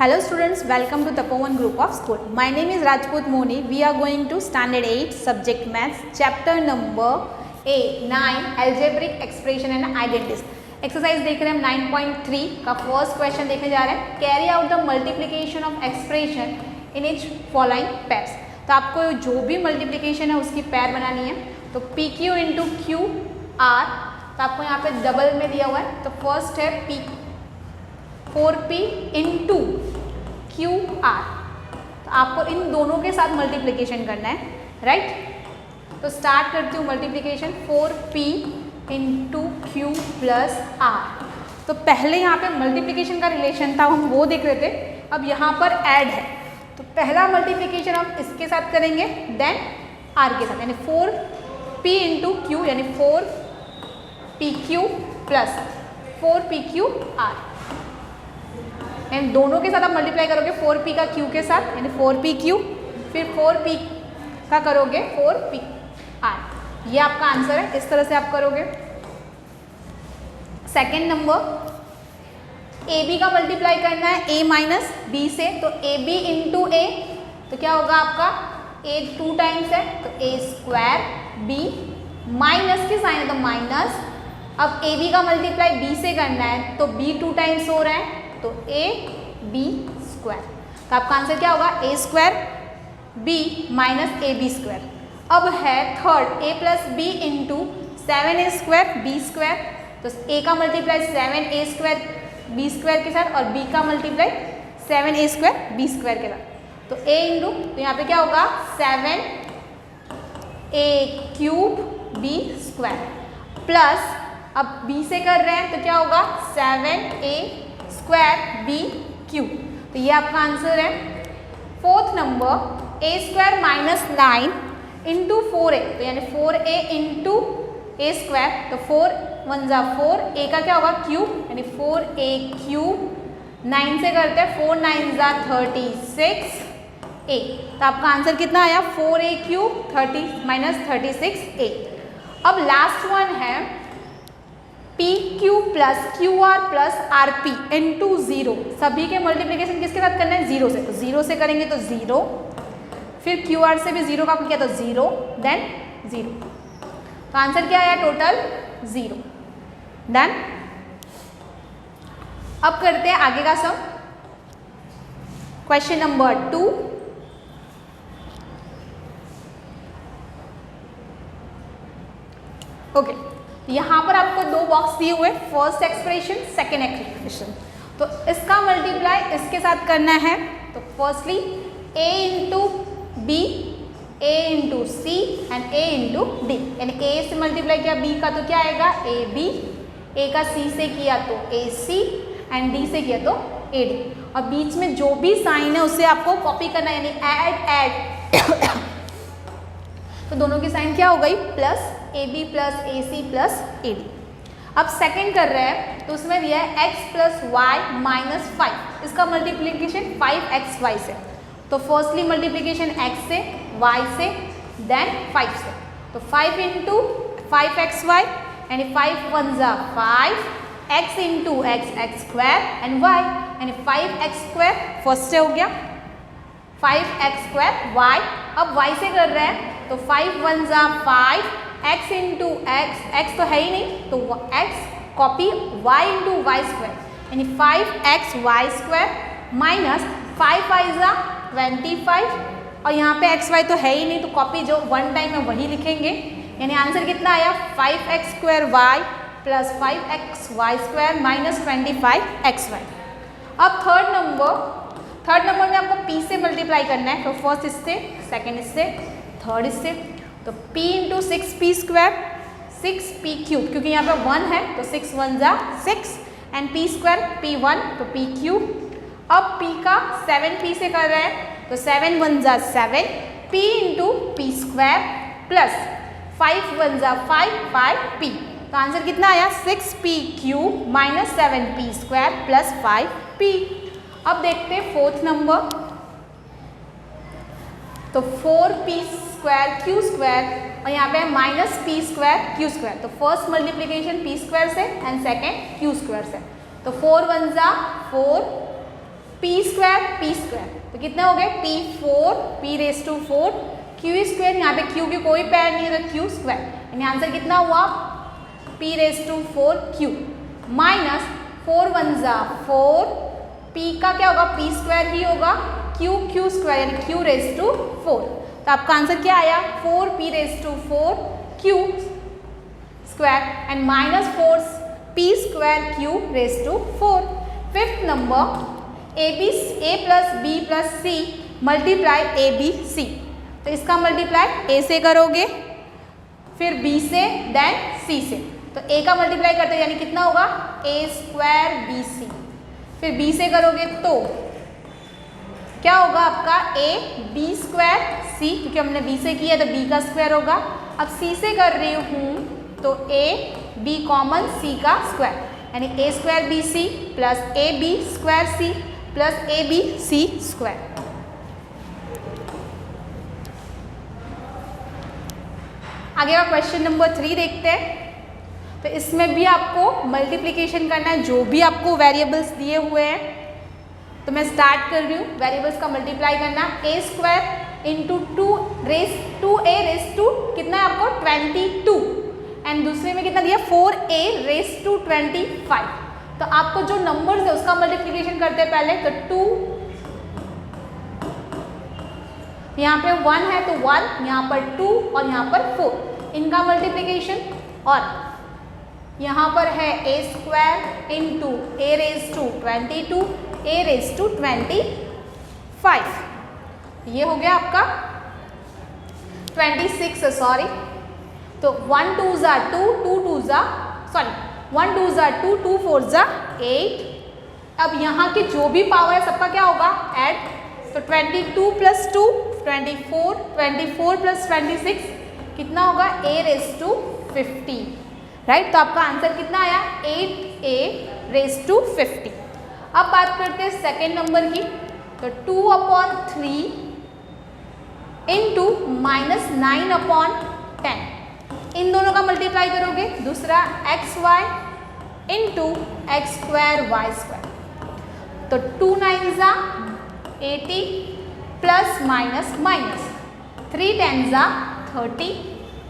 Hello students, welcome to Tapovan Group of School. My name is Rajput Moni. We are going to Standard 8 Subject Maths, Chapter number 8, 9 Algebraic Expression and Identities. Exercise देख रहे हैं हम 9.3 का first question देखने जा रहे हैं. Carry out the multiplication of expression in each following pairs. तो आपको जो भी मल्टीप्लिकेशन है उसकी पैर बनानी है. तो P Q into Q R, तो आपको यहाँ पे डबल में दिया हुआ है. तो फर्स्ट है P 4p into Q R. तो आपको इन दोनों के साथ मल्टीप्लिकेशन करना है, राइट. तो स्टार्ट करती हूँ multiplication. 4p into Q plus R. तो पहले यहाँ पे मल्टीप्लिकेशन का रिलेशन था, हम वो देख रहे थे. अब यहाँ पर ऐड है, तो पहला मल्टीप्लिकेशन हम इसके साथ करेंगे, देन आर के साथ, यानी 4p इंटू क्यू यानी 4pq plus 4pq are. And दोनों के साथ आप मल्टीप्लाई करोगे 4p का q के साथ यानी 4pq, फिर 4p का करोगे 4p r. ये आपका आंसर है. इस तरह से आप करोगे. सेकेंड नंबर, ab का मल्टीप्लाई करना है a माइनस b से. तो ab इंटू a, तो क्या होगा आपका, a 2 टाइम्स है तो a स्क्वायर, b माइनस की साइन है तो माइनस. अब ab का मल्टीप्लाई b से करना है तो b 2 टाइम्स हो रहा है तो a b स्क्वायर. तो आपका आंसर क्या होगा, a square b minus A B square. अब है third, a plus B into 7a square b square. तो a का multiply 7a square b square के साथ और b का multiply 7a square b square के साथ. तो a इंटू, तो यहाँ पे क्या होगा 7a cube b square plus, अब b से कर रहे हैं तो क्या होगा 7a स्क्वायर बी क्यू. तो ये आपका आंसर है. फोर्थ नंबर, ए स्क्वायर माइनस 9 इंटू 4a, तो यानी 4a इंटू ए स्क्वायर. तो 4 1 जा 4, ए का क्या होगा क्यूब यानी 4a क्यूब. 9 से करते हैं 4 9 जा 36a. तो आपका आंसर कितना आया, 4a क्यूब 30 माइनस 36a. अब लास्ट वन है P Q plus Q R plus R P into 0. सभी के मल्टीप्लिकेशन किसके साथ करना है, 0 से. तो 0 से करेंगे तो 0, फिर क्यू आर से भी 0 का किया तो 0, देन 0. तो आंसर क्या आया, टोटल 0. डन. अब करते हैं आगे का सम. Question number 2. ओके, यहाँ पर आपको 2 बॉक्स दिए हुए, फर्स्ट एक्सप्रेशन सेकेंड एक्सप्रेशन. तो इसका मल्टीप्लाई इसके साथ करना है. तो firstly a into B, a into C and a into D. यानी a से मल्टीप्लाई किया b का तो क्या आएगा a b, a का c से किया तो a c एंड d से किया तो a d. और बीच में जो भी साइन है उसे आपको कॉपी करना है, यानी ऐड तो दोनों की साइन क्या हो गई, plus A B plus A C plus A D. अब सेकेंड कर रहे हैं तो उसमें दिया है x प्लस वाई माइनस 5. इसका मल्टीप्लीकेशन 5xy से. तो फर्स्टली मल्टीप्लीकेशन x से, y से, देन 5 से. तो 5 इंटू 5xy यानी 5 1 जा 5, x into x square and y यानी 5x स्क्वायर फर्स्ट से हो गया, 5x स्क्वायर y. अब y से कर रहे हैं तो 5 1 जा 5, x इंटू x तो है ही नहीं तो x copy y into Y square यानी 5xy स्क्वायर माइनस 5 5 जा 25. और यहाँ पे xy तो है ही नहीं तो कॉपी जो वन टाइम है वही लिखेंगे. यानी आंसर कितना आया, 5x square y plus 5xy square minus 25xy. अब थर्ड नंबर में आपको p से मल्टीप्लाई करना है. तो फर्स्ट इससे, सेकेंड इससे, थर्ड इससे. तो p into 6p square 6p cube, क्योंकि यहाँ पे 1 है तो 6 1 जा 6 एंड p स्क्वायर p1 तो p क्यूब. अब p का 7p से कर रहे हैं तो 7 1 जा 7 p into p square plus 5 1 जा 5 5p. तो आंसर कितना आया, 6p cube minus 7p square plus 5p. अब देखते हैं फोर्थ नंबर. तो 4p स्क्वायर क्यू स्क्वायर और यहाँ पे minus P square Q square. तो फर्स्ट मल्टीप्लिकेशन p स्क्वायर से एंड सेकेंड q स्क्वायर से. तो 4 1 जा 4 p², तो कितने हो गए p4 p raise to 4 q², यहाँ पे q की कोई पैर नहीं है तो q², यानी आंसर कितना हुआ p raise to 4q minus 4 1 जा 4, p का क्या होगा p² ही होगा, q² यानी q रेज टू 4, तो आपका आंसर क्या आया 4p raise to 4q² and minus 4p² q raise to 4। Fifth number a plus b plus c multiply abc, तो इसका मल्टीप्लाई a से करोगे फिर b से देन c से, तो a का मल्टीप्लाई करते हैं यानी कितना होगा a² bc, फिर b से करोगे तो क्या होगा आपका a b² c, क्योंकि हमने b से किया तो b का स्क्वायर होगा। अब c से कर रही हूँ तो a b कॉमन c का स्क्वायर यानी a² bc plus ab² c plus abc²। आगे का क्वेश्चन नंबर 3 देखते हैं। तो इसमें भी आपको मल्टीप्लिकेशन करना है, जो भी आपको वेरिएबल्स दिए हुए हैं। तो मैं स्टार्ट कर रही हूँ वेरिएबल्स का मल्टीप्लाई करना, a² into 2a raise to कितना है आपको 22 एंड दूसरे में कितना दिया 4a रेज टू 25। तो आपको जो नंबर्स है उसका मल्टीप्लिकेशन करते हैं पहले, तो 2 यहाँ पे 1 है तो 1, यहाँ पर 2 और यहाँ पर 4, इनका मल्टीप्लिकेशन, और यहाँ पर है a² into a raise to 22 a raise to 25, ये हो गया आपका 26 सॉरी, तो 1 2 जा 2 2 2 जा सॉरी 1 2 जा 2 2 4 जा 8। अब यहाँ की जो भी पावर है सबका क्या होगा ऐड, तो 22 प्लस 2 24, 24 प्लस 26 कितना होगा a रेज टू 50, राइट। तो आपका आंसर कितना आया 8a रेज टू 50। अब बात करते हैं सेकेंड नंबर की, तो 2/3 इंटू माइनस 9/10, इन दोनों का मल्टीप्लाई करोगे, दूसरा xy इंटू x² y², तो 2 9 जा 80 प्लस माइनस माइनस 3 10 जा 30।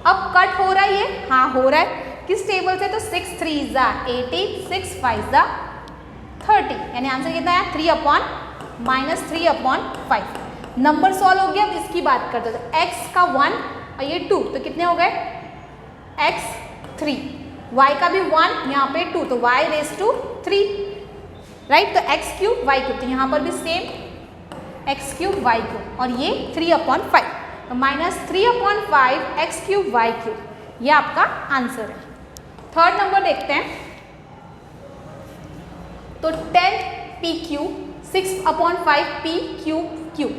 अब कट हो रहा है ये, हाँ हो रहा है, किस टेबल से, तो 6 3 जा 80 6 5 जा 30, यानी आंसर कितना है 3/-3/5। नंबर सॉल्व हो गया। अब इसकी बात करते हैं, तो x का 1 और ये 2, तो कितने हो गए x 3, y का भी 1 यहाँ पे 2, तो y रेज टू 3, राइट। तो x³ y³, तो यहाँ पर भी सेम x³ y³, और ये 3/5, तो -3/5 x³ y³, ये आपका आंसर है। थर्ड नंबर देखते हैं, तो 10p³ 6/5 p³,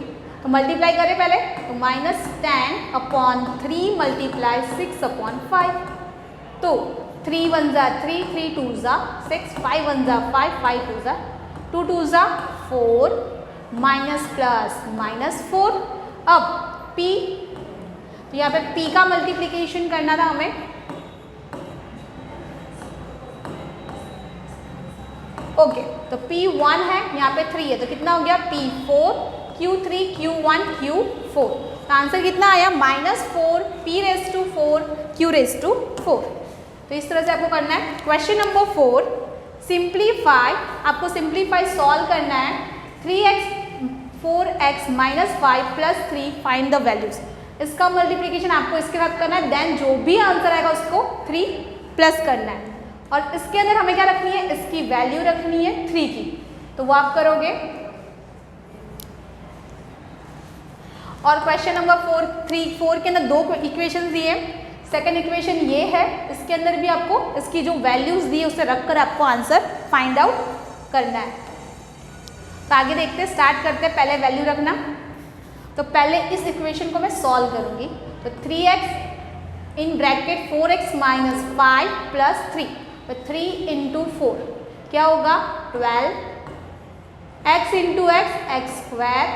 तो मल्टीप्लाई करें पहले, तो -10/3 मल्टीप्लाई 6/5, तो 3 1 जा 3 3 2 जा 6 5 1 जा 5 5 2 जा 2 2 जा 4 माइनस प्लस -4। अब p, तो यहाँ पे p का मल्टीप्लिकेशन करना था हमें, ओके, तो p1 है यहाँ पे 3 है, तो कितना हो गया p4 q3 q1 q4, तो आंसर कितना आया -4 p raise to 4 q raise to 4। तो इस तरह से आपको करना है। क्वेश्चन नंबर 4, सिंप्लीफाई, आपको सिंप्लीफाई सॉल्व करना है 3x 4x -5 + 3 find the values. इसका मल्टीप्लिकेशन आपको इसके साथ करना है, देन जो भी आंसर आएगा उसको 3 प्लस करना है, और इसके अंदर हमें क्या रखनी है, इसकी वैल्यू रखनी है 3 की, तो वो आप करोगे। और क्वेश्चन नंबर 4 के अंदर 2 इक्वेशन दिए, सेकंड इक्वेशन ये है, इसके अंदर भी आपको इसकी जो वैल्यूज दी है उसे रखकर आपको आंसर फाइंड आउट करना है। तो आगे देखते हैं, स्टार्ट करते हैं, पहले वैल्यू रखना। तो पहले इस इक्वेशन को मैं सॉल्व करूंगी, तो 3x इन ब्रैकेट 4x - 5 + 3, तो 3 × 4 क्या होगा 12, x × x²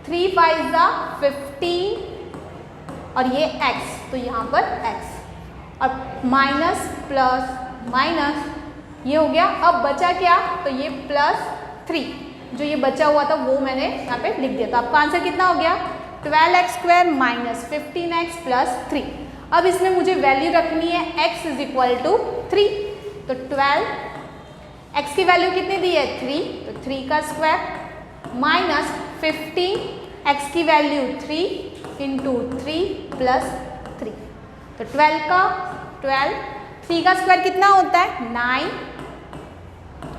3 5 जा 15, और ये x, तो यहाँ पर x, और माइनस प्लस माइनस ये हो गया। अब बचा क्या, तो ये +3, जो ये बचा हुआ था वो मैंने यहाँ पे लिख दिया। तो आपका आंसर कितना हो गया 12x² माइनस 15x प्लस 3। अब इसमें मुझे वैल्यू रखनी है x इज इक्वल टू 3। तो 12 x की वैल्यू कितनी दी है 3, तो 3 का स्क्वायर माइनस 15 x की वैल्यू 3 इंटू 3 प्लस 3। तो 12 का 3 का स्क्वायर कितना होता है 9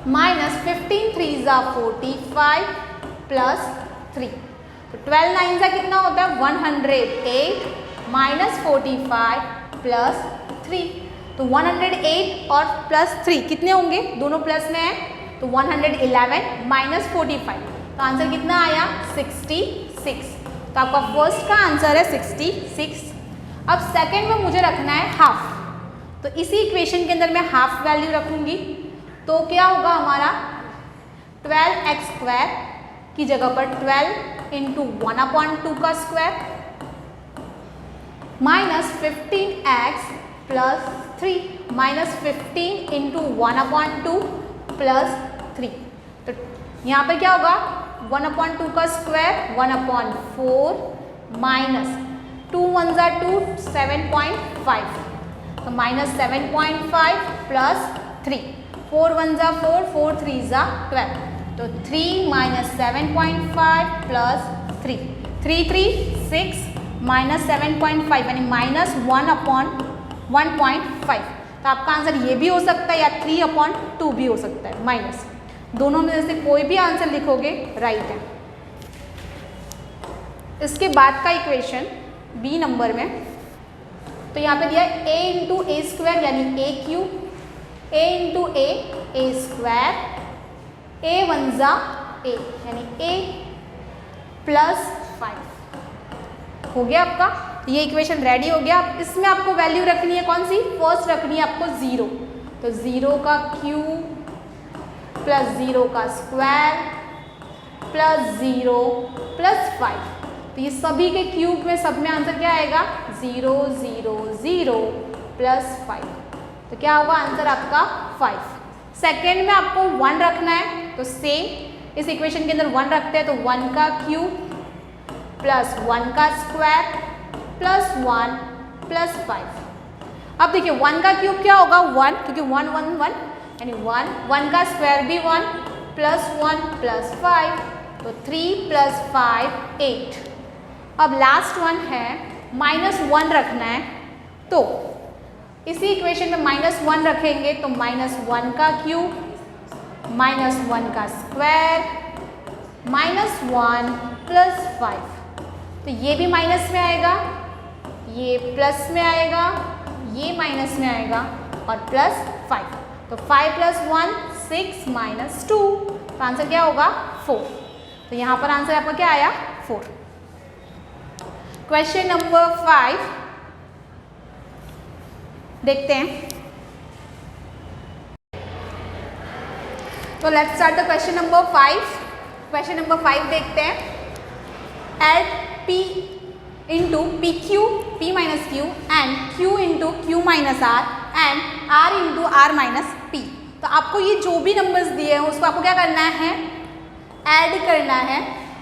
माइनस 15 3 ज़ा 45 प्लस 3। तो 12 9 ज़ा कितना होता है 108 माइनस 45 प्लस 3। तो 108 और प्लस 3 कितने होंगे, दोनों प्लस में है, तो 111 माइनस 45। तो आंसर कितना आया 66। तो आपका फर्स्ट का आंसर है 66। अब सेकंड में मुझे रखना है हाफ। तो इसी इक्वेशन के अंदर मैं हाफ वैल्यू रखूंगी। तो क्या होगा हमारा 12x² की जगह पर 12 इंटू 1/2 का square minus 15x plus 3 minus 15 into 1/2 plus 3। तो यहाँ पर क्या होगा 1/2 का स्क्वायर 1/4 माइनस 2 1 ज़ा 2 7.5। तो माइनस 7.5 प्लस 3 4 1 ज़ा 4 4 3 ज़ा 12। तो 3 माइनस 7.5 प्लस 3 3 3 6 माइनस 7.5 यानी माइनस 1/1.5। तो आपका आंसर ये भी हो सकता है या 3/2 भी हो सकता है, माइनस दोनों में से कोई भी आंसर लिखोगे राइट है। इसके बाद का इक्वेशन बी नंबर में, तो यहाँ पे दिया है a इंटू ए स्क्वायर यानी a³ a into A square a 1 ज़ा a यानी a प्लस 5 हो गया आपका। ये इक्वेशन रेडी हो गया। इसमें आपको वैल्यू रखनी है कौन सी, फर्स्ट रखनी है आपको 0। तो 0 का क्यूब प्लस 0 का स्क्वायर प्लस 0 प्लस 5। तो ये सभी के क्यूब में सब में आंसर क्या आएगा 0 0 0 प्लस 5। तो क्या होगा आंसर आपका 5। सेकेंड में आपको 1 रखना है। तो सेम इस इक्वेशन के अंदर 1 रखते हैं। तो 1 का क्यूब प्लस 1 का स्क्वायर प्लस 1 प्लस 5। अब देखिए 1 का क्यूब क्या होगा 1, क्योंकि 1 1 1 यानी 1 का स्क्वायर भी 1 प्लस 1 प्लस 5। तो 3 प्लस 5 8। अब लास्ट वन है -1 रखना है। तो इसी इक्वेशन में -1 रखेंगे तो -1 का क्यूब -1 का स्क्वायर -1 प्लस 5। तो ये भी माइनस में आएगा, ये प्लस में आएगा, ये माइनस में आएगा और प्लस 5। तो 5 प्लस 1 6 माइनस 2। तो आंसर क्या होगा 4। तो यहाँ पर आंसर आपका क्या आया 4। क्वेश्चन नंबर 5 देखते हैं। तो let's start the question number 5। Question number 5 देखते हैं। Add P into PQ P minus Q and Q into Q minus R and R into R minus P। तो आपको ये जो भी नंबर्स दिए हैं उसको आपको क्या करना है ऐड करना है।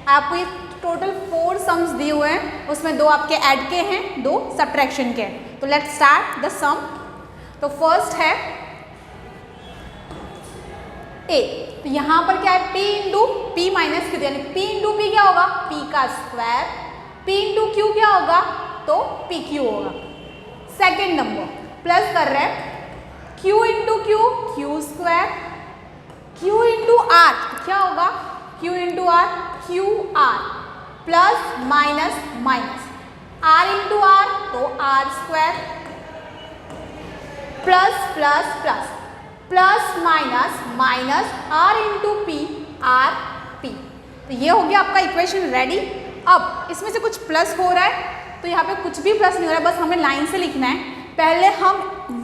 आपको ये टोटल 4 सम्स दिए हुए हैं, उसमें 2 आपके ऐड के हैं, 2 सब्ट्रैक्शन के हैं। तो लेट्स स्टार्ट द सम। तो फर्स्ट है A। तो यहाँ पर क्या है P into P minus Q यानी P इंटू P क्या होगा P का स्क्वायर, P इंटू Q क्या होगा तो PQ होगा। सेकेंड नंबर प्लस कर रहे हैं Q into Q Q square, Q into R क्या होगा Q into R QR plus minus minus R into R तो R square plus plus plus plus minus minus R into P R P। तो ये हो गया आपका equation ready. अब इसमें से कुछ प्लस हो रहा है तो यहाँ पे कुछ भी प्लस नहीं हो रहा है, बस हमें लाइन से लिखना है। पहले हम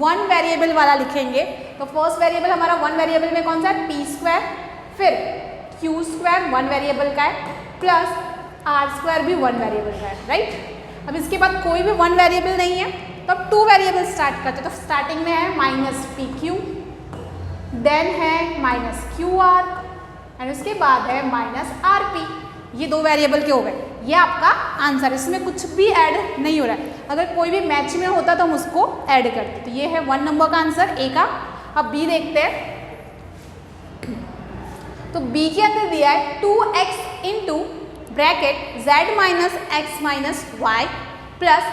1 वेरिएबल वाला लिखेंगे। तो फर्स्ट वेरिएबल हमारा 1 वेरिएबल में कौन सा है P स्क्वायर, फिर Q स्क्वायर 1 वेरिएबल का है प्लस R स्क्वायर भी 1 वेरिएबल का है, राइट। अब इसके बाद कोई भी 1 वेरिएबल नहीं है तो अब 2 वेरिएबल स्टार्ट करते हैं। तो स्टार्टिंग में है माइनस PQ, देन है माइनस QR, एंड उसके बाद है माइनस RP। ये दो वेरिएबल के हो गए, ये आपका आंसर। इसमें कुछ भी ऐड नहीं हो रहा है, अगर कोई भी मैच में होता तो हम उसको ऐड करते। तो ये है 1 नंबर का आंसर ए का। अब बी देखते हैं। तो बी के अंदर दिया है 2x into bracket z minus x minus y plus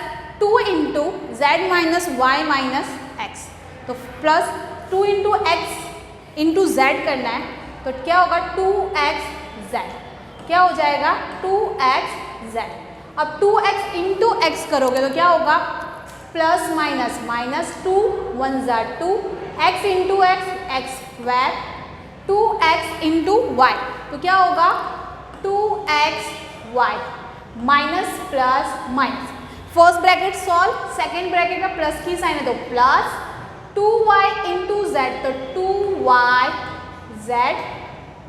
2 into z minus y minus x. तो plus 2 into x into z करना है, तो क्या होगा 2xz, क्या हो जाएगा 2xz। अब 2x इंटू एक्स करोगे तो क्या होगा प्लस माइनस माइनस 2 1 ज़ा 2 x into x square 2x into y, तो क्या होगा 2xy minus plus minus. First bracket solve, second bracket का प्लस की साइन है तो प्लस 2y इंटू जेड, तो 2yz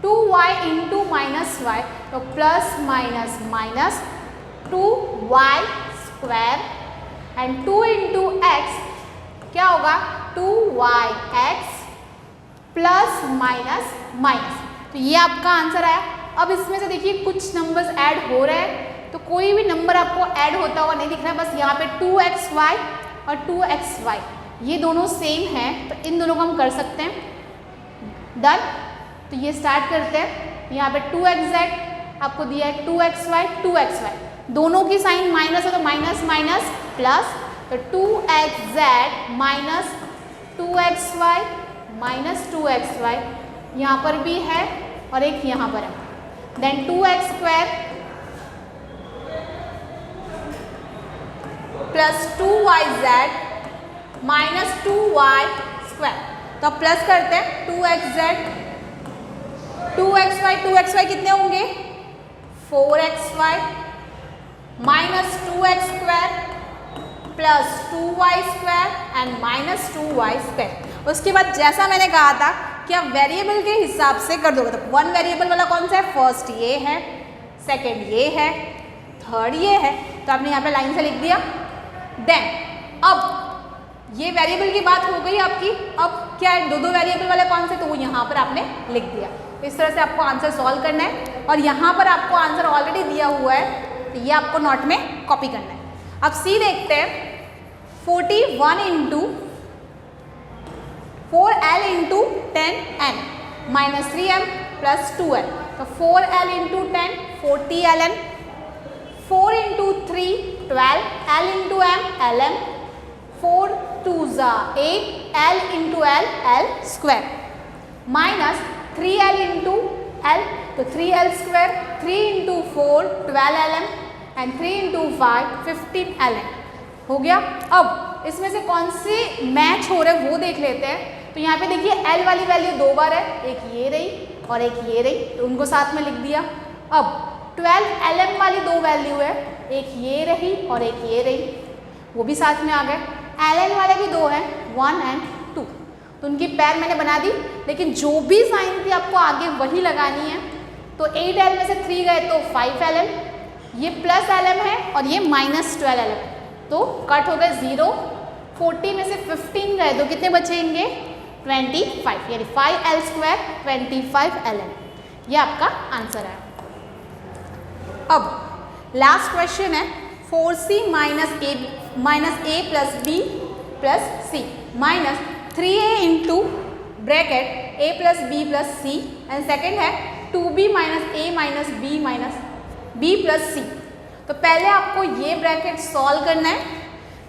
2y into minus y, तो plus minus minus 2y square and 2 into x क्या होगा 2yx प्लस माइनस माइनस। तो ये आपका आंसर आया। अब इसमें से देखिए कुछ नंबर्स ऐड हो रहे हैं, तो कोई भी नंबर आपको ऐड होता हुआ नहीं दिख रहा है, बस यहाँ पे 2xy और 2xy ये दोनों सेम हैं, तो इन दोनों को हम कर सकते हैं। डन। तो ये स्टार्ट करते हैं। यहाँ पे 2xz आपको दिया है 2xy 2xy, दोनों की साइन माइनस है तो माइनस माइनस प्लस, तो 2xz minus 2xy minus 2xy यहाँ पर भी है और एक यहाँ पर है। Then 2x square plus 2yz minus 2y square. तो अब प्लस करते हैं 2xz 2xy कितने होंगे 4xy minus 2x square plus 2y square and minus 2y square. उसके बाद जैसा मैंने कहा था कि आप वेरिएबल के हिसाब से कर दोगे। तो 1 वेरिएबल वाला कौन सा है, फर्स्ट ये है, सेकंड ये है, थर्ड ये है, तो आपने यहाँ पे लाइन से लिख दिया। देन अब ये वेरिएबल की बात हो गई आपकी। अब क्या है, दो वेरिएबल वाले कौन से, तो वो यहाँ पर आपने लिख दिया। तो इस तरह से आपको आंसर सॉल्व करना है और यहाँ पर आपको आंसर ऑलरेडी दिया हुआ है, तो ये आपको नोट में कॉपी करना है। अब सी देखते हैं। 41 into 4l into 10n minus 3m plus 2l, तो 4l into 10 40ln, 4 into 3 12 l into m lm, 4 2 ज़ा 8 l into l l square minus 3l into l, तो 3l square, 3 into 4 12lm and 3 into 5 15ln हो गया। अब इसमें से कौन से मैच हो रहे हैं वो देख लेते हैं। तो यहाँ पे देखिए L वाली वैल्यू 2 बार है, एक ये रही और एक ये रही, तो उनको साथ में लिख दिया। अब 12 LM वाली 2 वैल्यू है, एक ये रही और एक ये रही, वो भी साथ में आ गए। LN वाले भी 2 हैं 1 एंड 2, तो उनकी पैर मैंने बना दी, लेकिन जो भी साइन थी आपको आगे वही लगानी है। तो 8L में से 3 गए तो 5LM, ये प्लस LM है और ये माइनस 12LM, तो कट हो गए 0। 40 में से 15 गए तो कितने बचेंगे 25, यानी 5l स्क्वायर 25ln, ये आपका आंसर है। अब लास्ट क्वेश्चन है 4c minus a plus b plus c minus 3a into bracket a plus b plus c and second है 2b minus a minus b plus c। तो पहले आपको ये ब्रैकेट सॉल्व करना है,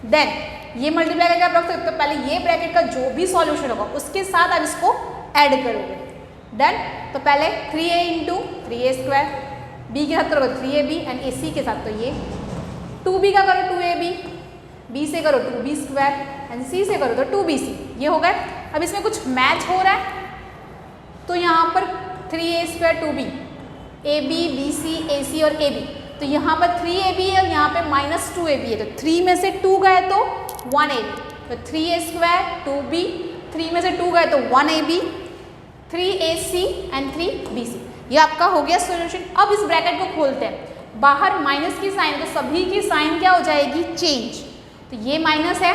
देन ये मल्टीप्लाई करके आप रख सकते हो। पहले ये ब्रैकेट का जो भी सॉल्यूशन होगा उसके साथ आप इसको ऐड करोगे। डन। तो पहले 3a into 3a square, b के साथ करोगे 3ab एंड ac के साथ तो ये 2b का करो 2ab, b से करो 2b स्क्वायर एंड c से करो तो 2bc, ये हो गए। अब इसमें कुछ मैच हो रहा है, तो यहाँ पर 3a square 2b, ab bc ac और ab, तो यहाँ पर 3ab है और यहाँ पे माइनस 2ab है, तो 3 में से 2 गए तो 1ab, तो 3a स्क्वायर 2b, 3 में से 2 गए तो 1ab, 3ac एंड 3bc, ये आपका हो गया सॉल्यूशन। अब इस ब्रैकेट को खोलते हैं, बाहर माइनस की साइन, तो सभी की साइन क्या हो जाएगी चेंज। तो ये माइनस है,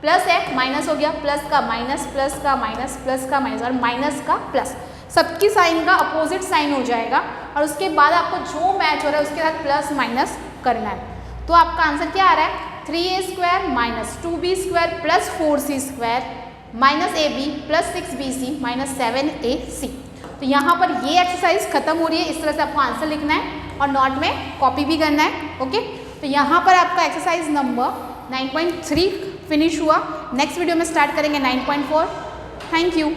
प्लस है, माइनस हो गया, प्लस का माइनस, प्लस का माइनस, प्लस का माइनस और माइनस का प्लस। सबकी साइन का अपोजिट साइन हो जाएगा और उसके बाद आपको जो मैच हो रहा है उसके साथ प्लस माइनस करना है। तो आपका आंसर क्या आ रहा है, 3a² minus 2b² plus 4c² minus ab plus 6bc minus 7ac। तो यहाँ पर ये एक्सरसाइज खत्म हो रही है, इस तरह से आपको आंसर लिखना है और नोट में कॉपी भी करना है। ओके, तो यहाँ पर आपका एक्सरसाइज नंबर 9.3 फिनिश हुआ। नेक्स्ट वीडियो में स्टार्ट करेंगे 9.4। Thank you.